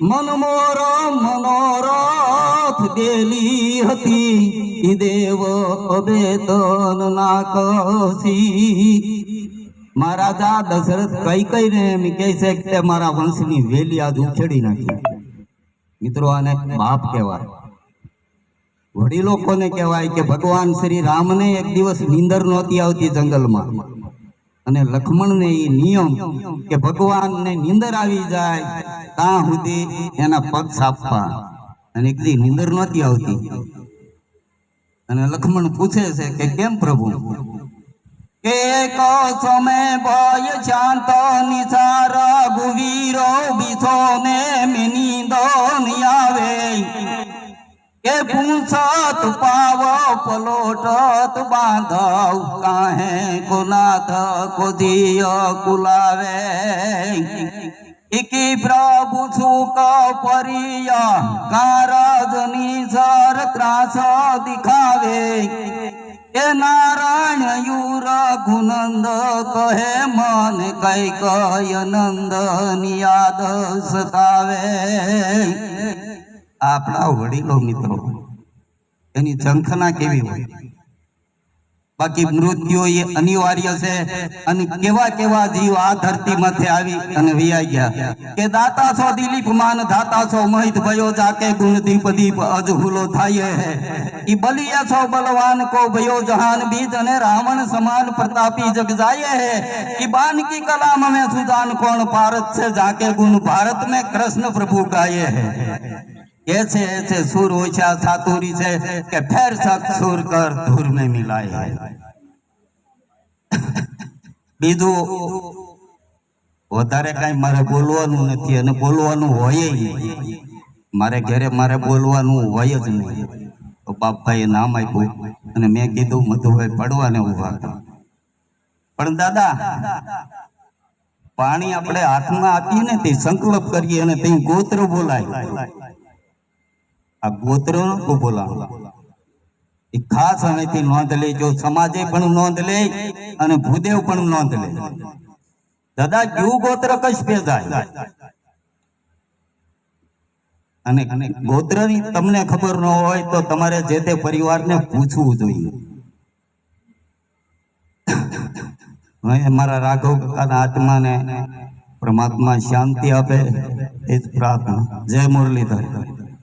મનમોરો મનોરથ દેલી હતી દેવ અબેતન નાકસી મહારાજા દશરથ કઈ ને એમ કહે છે કે મારા વંશની વેલી આજ ઉખેડી નાખી. મિત્રો આને બાપ કહેવાય. વડીલો કોને કહેવાય કે ભગવાન શ્રી રામને એક દિવસ નીંદર નહોતી આવતી જંગલમાં અને લક્ષ્મણને એ નિયમ કે ભગવાનને નીંદર આવી જાય ત્યાં સુધી એના પગ સાપવા, અને એક દી નીંદર નહોતી આવતી અને લક્ષ્મણ પૂછે છે કે કેમ પ્રભુ? કે સમય ભય શાંત નિસાર ગુવીરો બીસો ને નીંદ આવે કે પૂછત પાવ પલોટત બાંધવ કાહે કોનાથ કોદિય કુલાવે ઇકી પ્રભુ સુક પરિય કારજની સર ત્રાસ દિખાવે એ નારાયણ યુર ગુનંદ કહે મન કઈ કય નંદન યાદ સતાવે. આપણા વડીલો મિત્રો એની ઝંખના કેવી હોય. બાકી મૃત્યુ એ અનિવાર્ય છે અને કેવા કેવા જીવ આ ધરતી માંથી આવી અને વિયા ગયા કે દાતા છો દિલીપ માન દાતા છો મોહિત ભયો જાકે ગુણ દીપ દીપ અજહુલો થાય હે ઈ બલિયા છો બલવાન કો ભયો જહાન બીજ અને રાવણ સમાન પ્રતાપી જગ જાય હે ઈ बान की कलाम में सुजान कौन भारत से जाके गुण भारत में कृष्ण प्रभु गाये है. ऐसे ऐसे सुर ओछा सातुरी से કે ફેર સત સુર કર ધૂર में मिलाए है. બીજું વધારે કઈ મારે બોલવાનું નથી અને બોલવાનું હોય નહીં. મારે ઘરે મારે બોલવાનું હોય જ નહીં. તો બાપભાઈએ નામ આપ્યું અને મેં કીધું મધુભાઈ પડવાને ઉભા હતા. પણ દાદા પાણી આપણે હાથમાં આપીએ ને તે સંકલ્પ કરીએ અને તે ગોત્ર બોલાય. આ ગોત્ર નો બોલાવો એ ખાસ હવેથી નોંધ લેજો. સમાજે પણ નોંધ લે અને ભૂદેવ પણ નોંધ લે. દાદા ક્યુ ગોત્ર કશ પે જાય અને ગોત્રની તમને ખબર ન હોય તો તમારે જે તે પરિવારને પૂછવું જોઈએ. મારા રાઘવ કાકાના આત્માને પરમાત્મા શાંતિ આપે એ જ પ્રાર્થના. જય મુરલીધર.